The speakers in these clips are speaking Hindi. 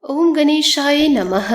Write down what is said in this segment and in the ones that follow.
ओम गणेशाय नमः।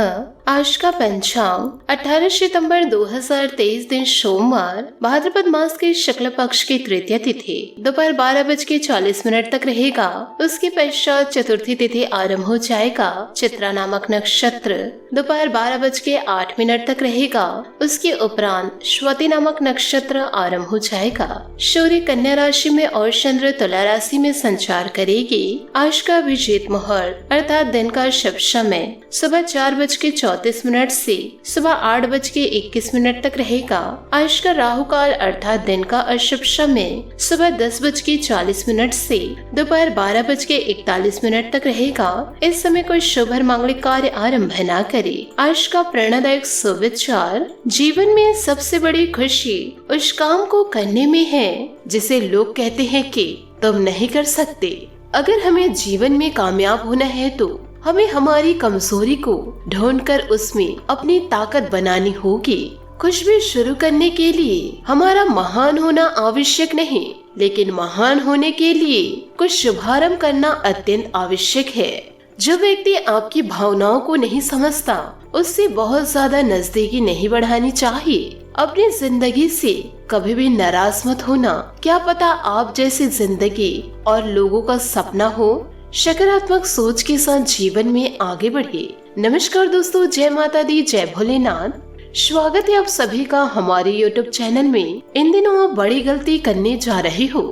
आज का पंचांग 18 सितंबर 2023 दिन सोमवार, भाद्रपद मास के शुक्ल पक्ष की तृतीय तिथि दोपहर 12:40 तक रहेगा। उसके पश्चात चतुर्थी तिथि आरंभ हो जाएगा। चित्रा नामक नक्षत्र दोपहर 12:08 तक रहेगा। उसके उपरांत श्वती नामक नक्षत्र आरंभ हो जाएगा। सूर्य कन्या राशि में और चंद्र तुला राशि में संचार करेगी। आज का अभिजीत मुहूर्त अर्थात दिन का शुभ समय सुबह 4:34 से सुबह 8:21 तक रहेगा। आज का राहु काल अर्थात दिन का अशुभ समय सुबह 10:40 से दोपहर 12:41 तक रहेगा। इस समय कोई शुभ मांगलिक कार्य आरंभ न करे। आज का प्रेरणादायक सुविचार, जीवन में सबसे बड़ी खुशी उस काम को करने में है जिसे लोग कहते हैं कि तुम नहीं कर सकते। अगर हमें जीवन में कामयाब होना है तो हमें हमारी कमजोरी को ढूंढकर उसमें अपनी ताकत बनानी होगी। कुछ भी शुरू करने के लिए हमारा महान होना आवश्यक नहीं, लेकिन महान होने के लिए कुछ शुभारंभ करना अत्यंत आवश्यक है। जो व्यक्ति आपकी भावनाओं को नहीं समझता, उससे बहुत ज्यादा नजदीकी नहीं बढ़ानी चाहिए। अपनी जिंदगी से कभी भी नाराज मत होना। क्या पता आप जैसी जिंदगी और लोगों का सपना हो। सकारात्मक सोच के साथ जीवन में आगे बढ़े। नमस्कार दोस्तों, जय माता दी, जय भोलेनाथ। स्वागत है आप सभी का हमारे YouTube चैनल में। इन दिनों आप बड़ी गलती करने जा रहे हो,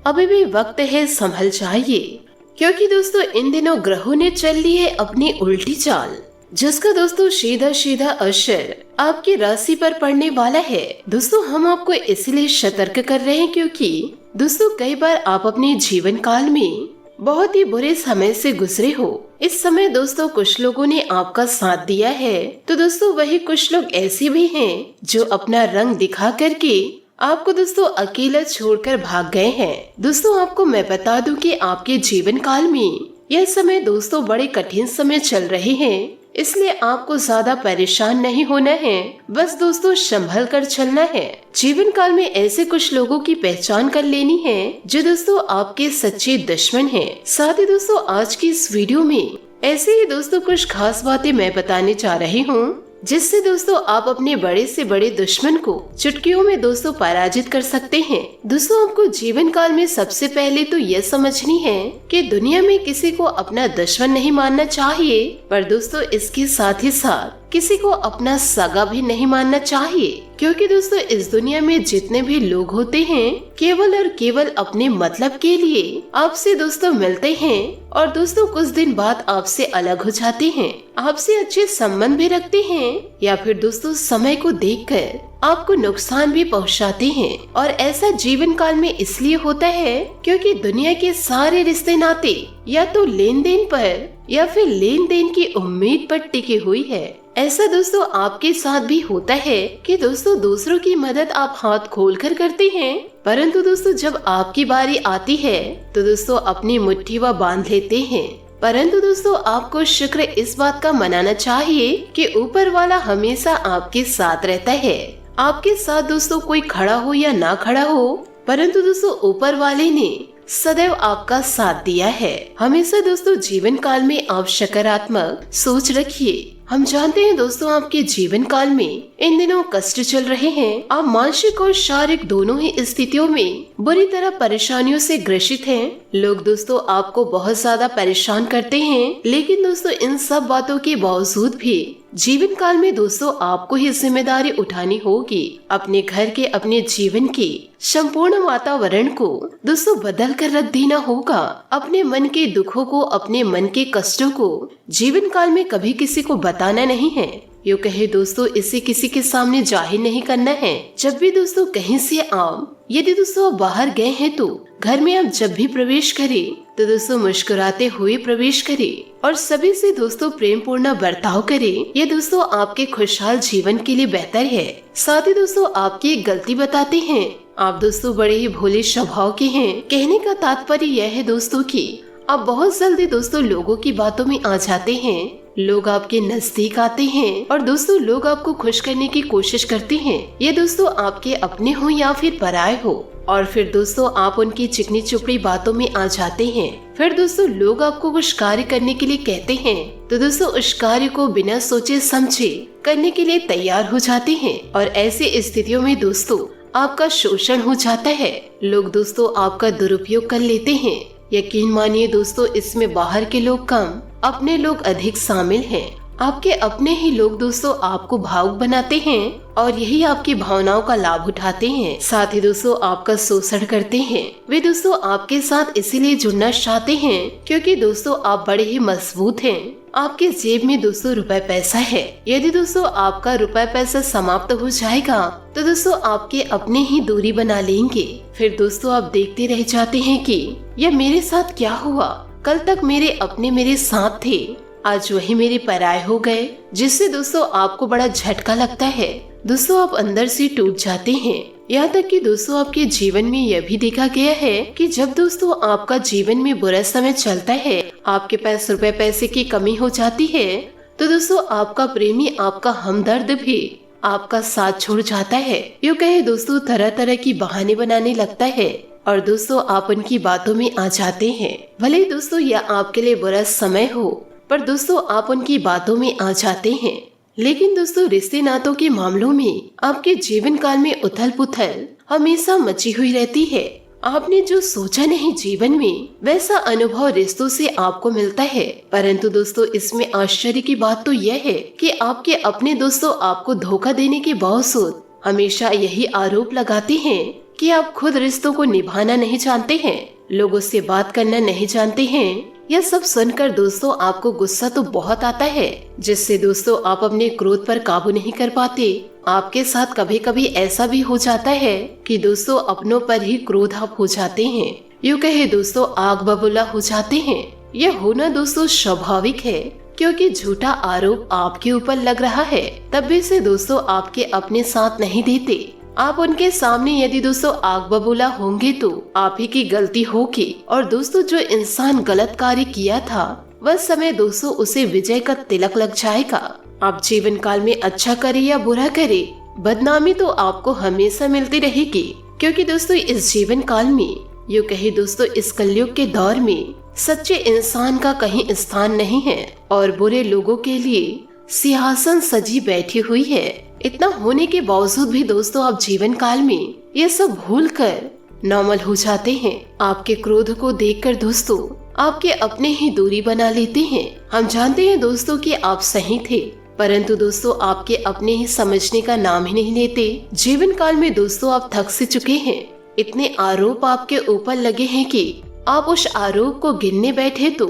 अभी भी वक्त है, संभल जाइए। क्योंकि दोस्तों इन दिनों ग्रहों ने चल ली है अपनी उल्टी चाल, जिसका दोस्तों सीधा सीधा असर आपकी राशि पर पड़ने वाला है। दोस्तों हम आपको इसलिए सतर्क कर रहे हैं क्योंकि दोस्तों कई बार आप अपने जीवन काल में बहुत ही बुरे समय से गुजरे हो। इस समय दोस्तों कुछ लोगों ने आपका साथ दिया है, तो दोस्तों वही कुछ लोग ऐसे भी हैं जो अपना रंग दिखा करके आपको दोस्तों अकेला छोड़कर भाग गए हैं। दोस्तों आपको मैं बता दूं कि आपके जीवन काल में यह समय दोस्तों बड़े कठिन समय चल रहे हैं, इसलिए आपको ज्यादा परेशान नहीं होना है। बस दोस्तों संभल कर चलना है। जीवन काल में ऐसे कुछ लोगों की पहचान कर लेनी है जो दोस्तों आपके सच्चे दुश्मन हैं। साथ ही दोस्तों आज की इस वीडियो में ऐसे ही दोस्तों कुछ खास बातें मैं बताने जा रही हूँ, जिससे दोस्तों आप अपने बड़े से बड़े दुश्मन को चुटकियों में दोस्तों पराजित कर सकते हैं। दोस्तों आपको जीवन काल में सबसे पहले तो यह समझनी है कि दुनिया में किसी को अपना दुश्मन नहीं मानना चाहिए, पर दोस्तों इसके साथ ही साथ किसी को अपना सगा भी नहीं मानना चाहिए। क्योंकि दोस्तों इस दुनिया में जितने भी लोग होते हैं केवल और केवल अपने मतलब के लिए आपसे दोस्तों मिलते हैं और दोस्तों कुछ दिन बाद आपसे अलग हो जाते हैं। आपसे अच्छे संबंध भी रखते हैं या फिर दोस्तों समय को देखकर आपको नुकसान भी पहुंचाते हैं। और ऐसा जीवन काल में इसलिए होता है क्योंकि दुनिया के सारे रिश्ते नाते या तो लेन देन पर या फिर लेन देन की उम्मीद पर टिकी हुई है। ऐसा दोस्तों आपके साथ भी होता है कि दोस्तों दूसरों की मदद आप हाथ खोलकर करते हैं, परंतु दोस्तों जब आपकी बारी आती है तो दोस्तों अपनी मुट्ठी व बांध लेते हैं। परंतु दोस्तों आपको शुक्र इस बात का मनाना चाहिए कि ऊपर वाला हमेशा आपके साथ रहता है। आपके साथ दोस्तों कोई खड़ा हो या ना खड़ा हो, परंतु दोस्तों ऊपर वाले ने सदैव आपका साथ दिया है। हमेशा दोस्तों जीवन काल में आप सकारात्मक सोच रखिए। हम जानते हैं दोस्तों आपके जीवन काल में इन दिनों कष्ट चल रहे हैं। आप मानसिक और शारीरिक दोनों ही स्थितियों में बुरी तरह परेशानियों से ग्रसित हैं। लोग दोस्तों आपको बहुत ज्यादा परेशान करते हैं, लेकिन दोस्तों इन सब बातों के बावजूद भी जीवन काल में दोस्तों आपको ही जिम्मेदारी उठानी होगी। अपने घर के, अपने जीवन के संपूर्ण वातावरण को दोस्तों बदल कर रख देना होगा। अपने मन के दुखों को, अपने मन के कष्टों को जीवन काल में कभी किसी को बताना नहीं है। यूँ कहे दोस्तों इसे किसी के सामने जाहिर नहीं करना है। जब भी दोस्तों कहीं से आप यदि दोस्तों आप बाहर गए हैं तो घर में आप जब भी प्रवेश करें तो दोस्तों मुस्कुराते हुए प्रवेश करें और सभी से दोस्तों प्रेम पूर्ण बर्ताव करें। ये दोस्तों आपके खुशहाल जीवन के लिए बेहतर है। साथ ही दोस्तों आपकी एक गलती बताते हैं। आप दोस्तों बड़े ही भोले स्वभाव के हैं। कहने का तात्पर्य यह है दोस्तों कि आप बहुत जल्दी दोस्तों लोगों की बातों में आ जाते हैं। लोग आपके नजदीक आते हैं और दोस्तों लोग आपको खुश करने की कोशिश करते हैं। ये दोस्तों आपके अपने हो या फिर पराये हो, और फिर दोस्तों आप उनकी चिकनी चुपड़ी बातों में आ जाते हैं। फिर दोस्तों लोग आपको कुछ कार्य करने के लिए कहते हैं तो दोस्तों उस कार्य को बिना सोचे समझे करने के लिए तैयार हो जाते हैं और ऐसी स्थितियों में दोस्तों आपका शोषण हो जाता है। लोग दोस्तों आपका दुरुपयोग कर लेते हैं। यकीन मानिए दोस्तों, इसमें बाहर के लोग कम, अपने लोग अधिक शामिल हैं। आपके अपने ही लोग दोस्तों आपको भावुक बनाते हैं और यही आपकी भावनाओं का लाभ उठाते हैं। साथ ही दोस्तों आपका शोषण करते हैं। वे दोस्तों आपके साथ इसीलिए जुड़ना चाहते हैं क्योंकि दोस्तों आप बड़े ही मजबूत हैं। आपके जेब में दोस्तों रुपए पैसा है। यदि दोस्तों आपका रुपए पैसा समाप्त हो जाएगा तो दोस्तों आपके अपने ही दूरी बना लेंगे। फिर दोस्तों आप देखते रह जाते हैं कि यह मेरे साथ क्या हुआ। कल तक मेरे अपने मेरे साथ थे, आज वही मेरे पराये हो गए, जिससे दोस्तों आपको बड़ा झटका लगता है। दोस्तों आप अंदर से टूट जाते हैं। यहाँ तक कि दोस्तों आपके जीवन में यह भी देखा गया है कि जब दोस्तों आपका जीवन में बुरा समय चलता है, आपके पास रुपए पैसे की कमी हो जाती है, तो दोस्तों आपका प्रेमी, आपका हमदर्द भी आपका साथ छोड़ जाता है। यूँ कहे दोस्तों तरह तरह की बहाने बनाने लगता है और दोस्तों आप उनकी बातों में आ जाते हैं। भले ही दोस्तों यह आपके लिए बुरा समय हो, पर दोस्तों आप उनकी बातों में आ जाते हैं। लेकिन दोस्तों रिश्ते नातों के मामलों में आपके जीवन काल में उथल पुथल हमेशा मची हुई रहती है। आपने जो सोचा नहीं जीवन में, वैसा अनुभव रिश्तों से आपको मिलता है। परंतु दोस्तों इसमें आश्चर्य की बात तो यह है कि आपके अपने दोस्तों आपको धोखा देने के बावजूद हमेशा यही आरोप लगाते हैं कि आप खुद रिश्तों को निभाना नहीं जानते हैं, लोगों से बात करना नहीं जानते हैं। यह सब सुनकर दोस्तों आपको गुस्सा तो बहुत आता है, जिससे दोस्तों आप अपने क्रोध पर काबू नहीं कर पाते। आपके साथ कभी कभी ऐसा भी हो जाता है कि दोस्तों अपनों पर ही क्रोध आप हो जाते हैं। यूँ कहे दोस्तों आग बबूला हो जाते हैं। यह होना दोस्तों स्वाभाविक है, क्योंकि झूठा आरोप आपके ऊपर लग रहा है। तब भी से दोस्तों आपके अपने साथ नहीं देते। आप उनके सामने यदि दोस्तों आग बबूला होंगे तो आप ही की गलती होगी और दोस्तों जो इंसान गलत कार्य किया था वह समय दोस्तों उसे विजय का तिलक लग जाएगा। आप जीवन काल में अच्छा करे या बुरा करे, बदनामी तो आपको हमेशा मिलती रहेगी, क्योंकि दोस्तों इस जीवन काल में, यूँ कहे दोस्तों इस कलयुग के दौर में सच्चे इंसान का कहीं स्थान नहीं है और बुरे लोगों के लिए सिंहासन सजी बैठी हुई है। इतना होने के बावजूद भी दोस्तों आप जीवन काल में ये सब भूलकर नॉर्मल हो जाते हैं। आपके क्रोध को देखकर दोस्तों आपके अपने ही दूरी बना लेते हैं। हम जानते हैं दोस्तों कि आप सही थे, परंतु दोस्तों आपके अपने ही समझने का नाम ही नहीं लेते। जीवन काल में दोस्तों आप थक से चुके हैं। इतने आरोप आपके ऊपर लगे हैं कि आप उस आरोप को गिनने बैठे तो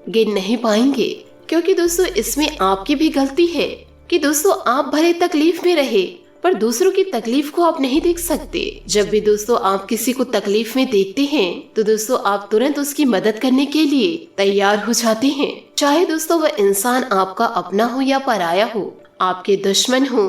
गिन नहीं पाएंगे, क्योंकि दोस्तों इसमें आपकी भी गलती है कि दोस्तों आप भले तकलीफ में रहे, पर दूसरों की तकलीफ को आप नहीं देख सकते। जब भी दोस्तों आप किसी को तकलीफ में देखते हैं तो दोस्तों आप तुरंत उसकी मदद करने के लिए तैयार हो जाते हैं, चाहे दोस्तों वह इंसान आपका अपना हो या पराया हो, आपके दुश्मन हो।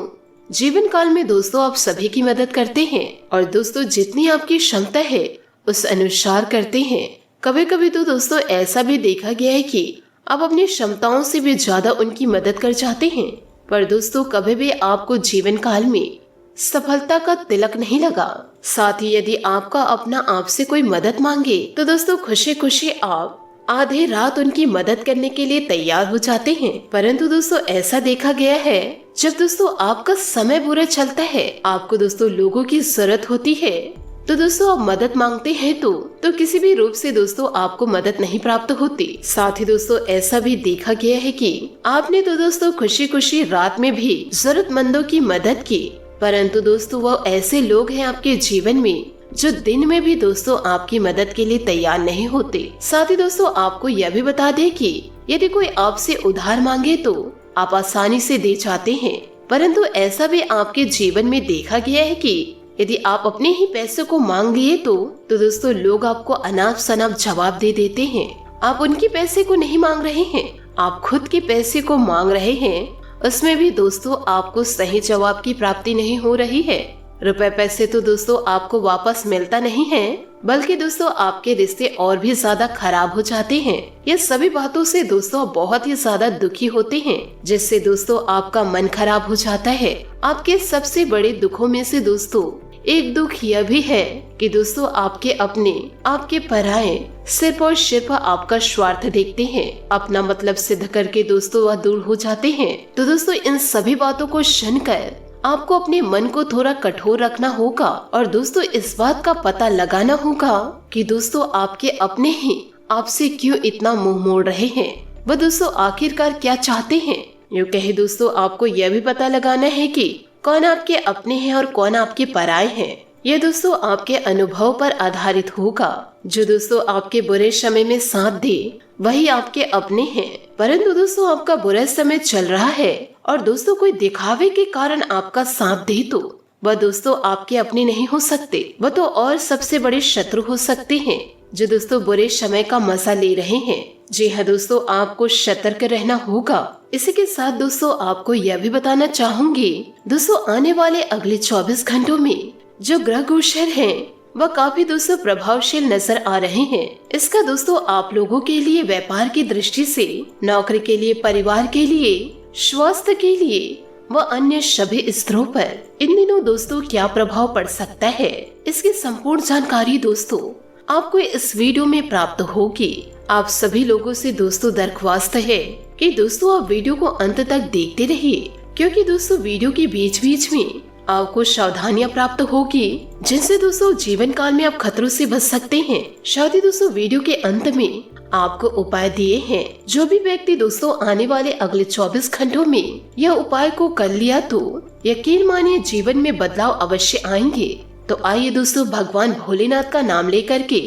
जीवन काल में दोस्तों आप सभी की मदद करते हैं और दोस्तों जितनी आपकी क्षमता है उस अनुसार करते हैं। कभी कभी तो दोस्तों ऐसा भी देखा गया है कि आप अपनी क्षमताओं से भी ज्यादा उनकी मदद कर जाते हैं, पर दोस्तों कभी भी आपको जीवन काल में सफलता का तिलक नहीं लगा। साथ ही यदि आपका अपना आपसे कोई मदद मांगे तो दोस्तों खुशी खुशी आप आधे रात उनकी मदद करने के लिए तैयार हो जाते हैं। परंतु दोस्तों ऐसा देखा गया है जब दोस्तों आपका समय बुरा चलता है, आपको दोस्तों लोगों की जरूरत होती है, तो दोस्तों आप मदद मांगते हैं तो किसी भी रूप से दोस्तों आपको मदद नहीं प्राप्त होती। साथ ही दोस्तों ऐसा भी देखा गया है कि आपने तो दोस्तों खुशी खुशी रात में भी जरूरतमंदों की मदद की, परंतु दोस्तों वो ऐसे लोग हैं आपके जीवन में जो दिन में भी दोस्तों आपकी मदद के लिए तैयार नहीं होते। साथ ही दोस्तों आपको यह भी बता दें कि यदि कोई आपसे उधार मांगे तो आप आसानी से दे जाते हैं, परंतु ऐसा भी आपके जीवन में देखा गया है कि यदि आप अपने ही पैसे को मांग लिए तो दोस्तों लोग आपको अनाप शनाप जवाब दे देते हैं। आप उनके पैसे को नहीं मांग रहे हैं, आप खुद के पैसे को मांग रहे हैं, उसमें भी दोस्तों आपको सही जवाब की प्राप्ति नहीं हो रही है। रुपए पैसे तो दोस्तों आपको वापस मिलता नहीं है, बल्कि दोस्तों आपके रिश्ते और भी ज्यादा खराब हो जाते हैं। ये सभी बातों से दोस्तों बहुत ही ज्यादा दुखी होते हैं, जिससे दोस्तों आपका मन खराब हो जाता है। आपके सबसे बड़े दुखों में से दोस्तों एक दुख यह भी है कि दोस्तों आपके अपने आपके पराये सिर्फ और सिर्फ आपका स्वार्थ देखते हैं, अपना मतलब सिद्ध करके दोस्तों वह दूर हो जाते हैं। तो दोस्तों इन सभी बातों को सुनकर आपको अपने मन को थोड़ा कठोर रखना होगा और दोस्तों इस बात का पता लगाना होगा कि दोस्तों आपके अपने ही आपसे क्यों इतना मुंह मोड़ रहे हैं, वह दोस्तों आखिरकार क्या चाहते हैं। यूँ कहे दोस्तों आपको यह भी पता लगाना है कि कौन आपके अपने हैं और कौन आपके पराये हैं। यह दोस्तों आपके अनुभव पर आधारित होगा। जो दोस्तों आपके बुरे समय में साथ दे वही आपके अपने हैं, परंतु दोस्तों आपका बुरा समय चल रहा है और दोस्तों कोई दिखावे के कारण आपका साथ दे तो वह दोस्तों आपके अपने नहीं हो सकते, वह तो और सबसे बड़े शत्रु हो सकते हैं जो दोस्तों बुरे समय का मजा ले रहे हैं। जी हाँ दोस्तों, आपको सतर्क रहना होगा। इसी के साथ दोस्तों आपको यह भी बताना चाहूंगी दोस्तों आने वाले अगले 24 घंटों में जो ग्रह गोचर हैं वह काफी दोस्तों प्रभावशील नजर आ रहे हैं। इसका दोस्तों आप लोगों के लिए व्यापार की दृष्टि से, नौकरी के लिए, परिवार के लिए, स्वास्थ्य के लिए व अन्य सभी स्तरों पर इन दिनों दोस्तों क्या प्रभाव पड़ सकता है, इसकी संपूर्ण जानकारी दोस्तों आपको इस वीडियो में प्राप्त होगी। आप सभी लोगों से दोस्तों दरख्वास्त है कि दोस्तों आप वीडियो को अंत तक देखते रहिए, क्योंकि दोस्तों वीडियो के बीच बीच में आपको सावधानियां प्राप्त होगी जिनसे दोस्तों जीवन काल में आप खतरों से बच सकते हैं। साथ ही दोस्तों वीडियो के अंत में आपको उपाय दिए हैं। जो भी व्यक्ति दोस्तों आने वाले अगले 24 घंटों में यह उपाय को कर लिया तो यकीन मानिए जीवन में बदलाव अवश्य आएंगे। तो आइए दोस्तों भगवान भोलेनाथ का नाम लेकर के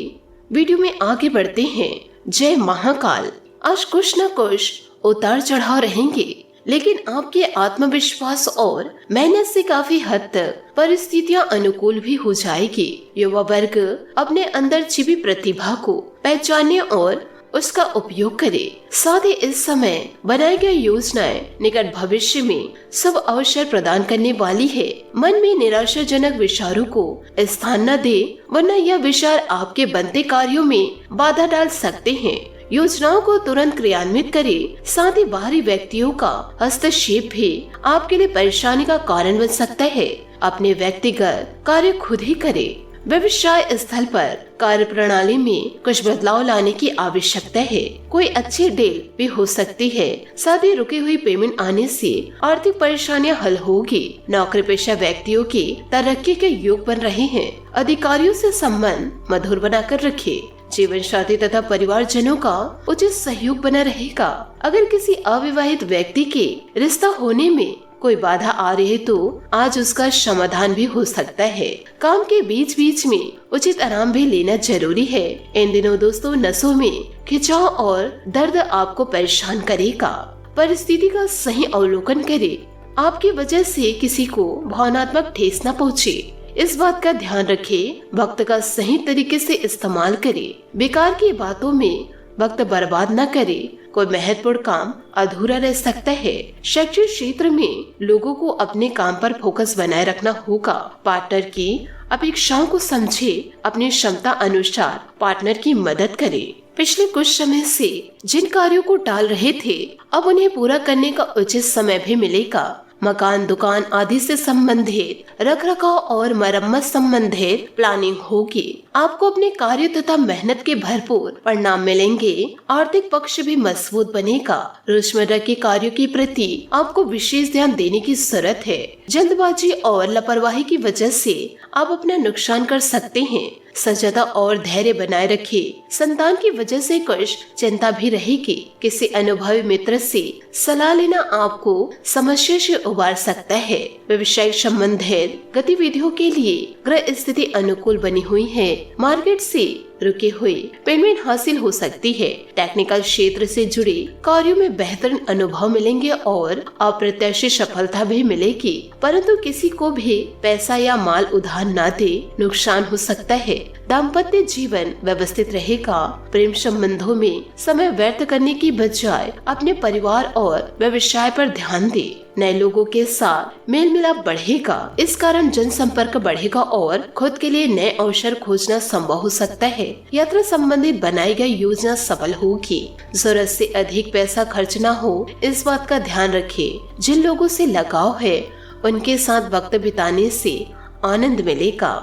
वीडियो में आगे बढ़ते हैं। जय महाकाल। आज कुछ न कुछ उतार चढ़ाव रहेंगे, लेकिन आपके आत्मविश्वास और मेहनत से काफी हद तक परिस्थितियां अनुकूल भी हो जाएगी। युवा वर्ग अपने अंदर छिपी प्रतिभा को पहचाने और उसका उपयोग करे। साथ ही इस समय बनाई गई योजनाएं निकट भविष्य में सब अवसर प्रदान करने वाली है। मन में निराशाजनक विचारों को स्थान न दे, वरना यह विचार आपके बनते कार्यों में बाधा डाल सकते हैं। योजनाओं को तुरंत क्रियान्वित करे। साथ ही बाहरी व्यक्तियों का हस्तक्षेप भी आपके लिए परेशानी का कारण बन सकता है। अपने व्यक्तिगत कार्य खुद ही करे। व्यवसाय स्थल पर कार्य प्रणाली में कुछ बदलाव लाने की आवश्यकता है। कोई अच्छी डील भी हो सकती है। साथ ही रुकी हुई पेमेंट आने से आर्थिक परेशानियां हल होगी। नौकरी पेशा व्यक्तियों की तरक्की के योग बन रहे हैं। अधिकारियों से संबंध मधुर बनाकर रखे। जीवन साथी तथा परिवारजनों का उचित सहयोग बना रहेगा। अगर किसी अविवाहित व्यक्ति के रिश्ता होने में कोई बाधा आ रही है तो आज उसका समाधान भी हो सकता है। काम के बीच बीच में उचित आराम भी लेना जरूरी है। इन दिनों दोस्तों नसों में खिंचाव और दर्द आपको परेशान करेगा। परिस्थिति का सही अवलोकन करे। आपकी वजह से किसी को भावनात्मक ठेस न पहुँचे, इस बात का ध्यान रखें। वक्त का सही तरीके से इस्तेमाल करें। बेकार की बातों में वक्त बर्बाद न करे। कोई महत्वपूर्ण काम अधूरा रह सकता है। शैक्षिक क्षेत्र में लोगों को अपने काम पर फोकस बनाए रखना होगा। पार्टनर की अपेक्षाओं को समझे। अपनी क्षमता अनुसार पार्टनर की मदद करें। पिछले कुछ समय से जिन कार्यों को टाल रहे थे अब उन्हें पूरा करने का उचित समय भी मिलेगा। मकान, दुकान आदि से संबंधित रखरखाव और मरम्मत संबंधित प्लानिंग होगी। आपको अपने कार्य तथा मेहनत के भरपूर परिणाम मिलेंगे। आर्थिक पक्ष भी मजबूत बनेगा। रोजमर्रा के कार्यों के प्रति आपको विशेष ध्यान देने की जरूरत है। जल्दबाजी और लापरवाही की वजह से आप अपना नुकसान कर सकते हैं। सजगता और धैर्य बनाए रखें। संतान की वजह से कुछ चिंता भी रहेगी। किसी अनुभवी मित्र से सलाह लेना आपको समस्या से उबार सकता है। व्यवसायिक संबंधित गतिविधियों के लिए ग्रह स्थिति अनुकूल बनी हुई है। मार्केट से रुके हुए पेमेंट हासिल हो सकती है। टेक्निकल क्षेत्र से जुड़े कार्यों में बेहतरीन अनुभव मिलेंगे और अप्रत्याशित सफलता भी मिलेगी। परंतु किसी को भी पैसा या माल उधार न दे, नुकसान हो सकता है। दाम्पत्य जीवन व्यवस्थित रहेगा। प्रेम संबंधों में समय व्यर्थ करने की बजाय अपने परिवार और व्यवसाय पर ध्यान दे। नए लोगों के साथ मेल मिलाप बढ़ेगा। इस कारण जनसंपर्क बढ़ेगा और खुद के लिए नए अवसर खोजना संभव हो सकता है। यात्रा संबंधित बनाई गई योजना सफल होगी। जरूरत से अधिक पैसा खर्च न हो, इस बात का ध्यान रखें। जिन लोगों से लगाव है उनके साथ वक्त बिताने से आनंद मिलेगा।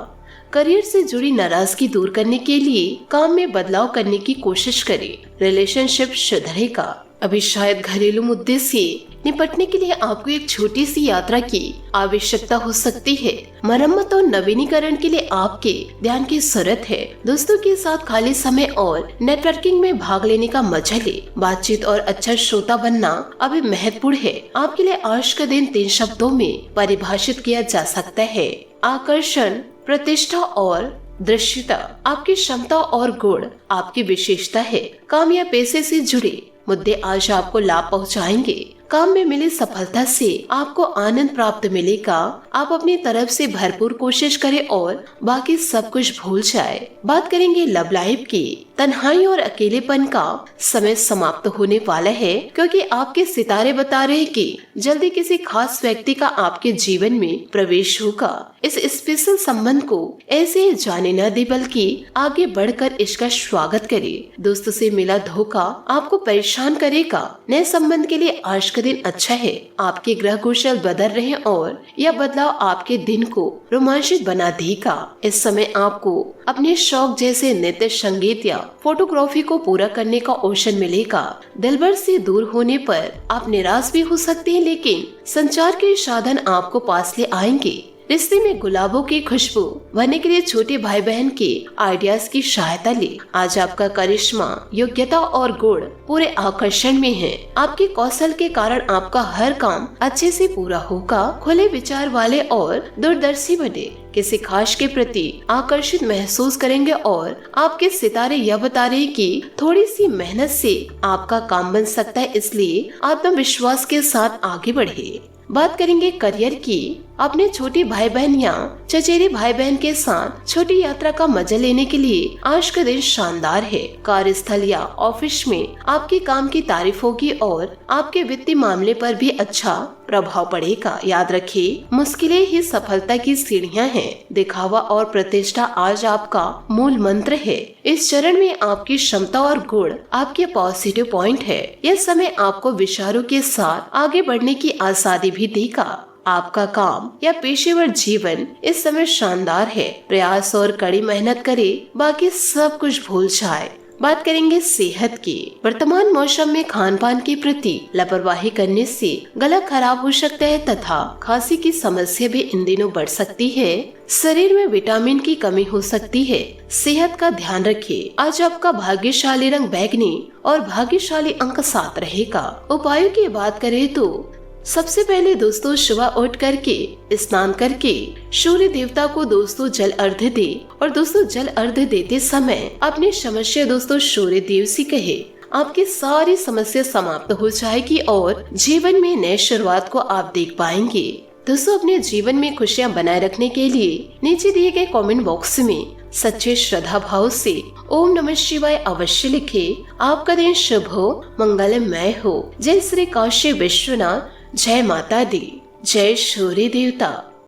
करियर से जुड़ी नाराजगी दूर करने के लिए काम में बदलाव करने की कोशिश करें। रिलेशनशिप सुधरेगा। अभी शायद घरेलू मुद्दे से निपटने के लिए आपको एक छोटी सी यात्रा की आवश्यकता हो सकती है। मरम्मत और नवीनीकरण के लिए आपके ध्यान की जरूरत है। दोस्तों के साथ खाली समय और नेटवर्किंग में भाग लेने का मजा ले। बातचीत और अच्छा श्रोता बनना अभी महत्वपूर्ण है। आपके लिए आज का दिन 3 शब्दों में परिभाषित किया जा सकता है। आकर्षण, प्रतिष्ठा और दृश्यता। आपकी क्षमता और गुण आपकी विशेषता है। काम या पैसे से जुड़े मुद्दे आज आपको लाभ पहुंचाएंगे। काम में मिली सफलता से आपको आनंद प्राप्त मिलेगा। आप अपनी तरफ से भरपूर कोशिश करें और बाकी सब कुछ भूल जाए। बात करेंगे लव लाइफ की। तन्हाई और अकेलेपन का समय समाप्त होने वाला है, क्योंकि आपके सितारे बता रहे हैं कि जल्दी किसी खास व्यक्ति का आपके जीवन में प्रवेश होगा। इस स्पेशल संबंध को ऐसे जाने न दे, बल्कि आगे बढ़कर इसका स्वागत करें। दोस्तों से मिला धोखा आपको परेशान करेगा। नए संबंध के लिए आज का दिन अच्छा है। आपके ग्रह कुशल बदल रहे हैं और यह बदलाव आपके दिन को रोमांचित बना देगा। इस समय आपको अपने शौक जैसे नृत्य, संगीत या फोटोग्राफी को पूरा करने का अवसर मिलेगा। दिलबर से दूर होने पर आप निराश भी हो सकते हैं, लेकिन संचार के साधन आपको पास ले आएंगे। रिश्ते में गुलाबों की खुशबू भरने के लिए छोटे भाई बहन के आइडियाज की सहायता ले। आज आपका करिश्मा, योग्यता और गुण पूरे आकर्षण में है। आपके कौशल के कारण आपका हर काम अच्छे से पूरा होगा। खुले विचार वाले और दूरदर्शी बने। किसी खास के प्रति आकर्षित महसूस करेंगे और आपके सितारे यह बता रहे हैं कि थोड़ी सी मेहनत से आपका काम बन सकता है, इसलिए आत्मविश्वास के साथ आगे बढ़े। बात करेंगे करियर की। अपने छोटे भाई बहन या चचेरे भाई बहन के साथ छोटी यात्रा का मजा लेने के लिए आज का दिन शानदार है। कार्यस्थल या ऑफिस में आपके काम की तारीफ होगी और आपके वित्तीय मामले पर भी अच्छा प्रभाव पड़ेगा। याद रखिए, मुश्किलें ही सफलता की सीढ़ियां हैं। दिखावा और प्रतिष्ठा आज आपका मूल मंत्र है। इस चरण में आपकी क्षमता और गुण आपके पॉजिटिव पॉइंट है। यह समय आपको विचारों के साथ आगे बढ़ने की आजादी भी देगा। आपका काम या पेशेवर जीवन इस समय शानदार है। प्रयास और कड़ी मेहनत करें, बाकी सब कुछ भूल जाए। बात करेंगे सेहत की। वर्तमान मौसम में खान पान के प्रति लापरवाही करने से गला खराब हो सकता है तथा खांसी की समस्या भी इन दिनों बढ़ सकती है। शरीर में विटामिन की कमी हो सकती है। सेहत का ध्यान रखिए। आज आपका भाग्यशाली रंग बैंगनी और भाग्यशाली अंक 7 रहेगा। उपायों की बात करें तो सबसे पहले दोस्तों सुबह उठ करके स्नान करके सूर्य देवता को दोस्तों जल अर्घ्य दे और दोस्तों जल अर्घ्य देते समय अपनी समस्या दोस्तों सूर्य देव से कहे। आपकी सारी समस्या समाप्त हो जाएगी और जीवन में नई शुरुआत को आप देख पाएंगे। दोस्तों अपने जीवन में खुशियां बनाए रखने के लिए नीचे दिए गए कमेंट बॉक्स में सच्चे श्रद्धा भाव से ओम नमः शिवाय अवश्य लिखे। आपका दिन शुभ हो, मंगलमय हो। जय श्री काशी विश्वनाथ, जय माता दी, जय सूर्य देवता।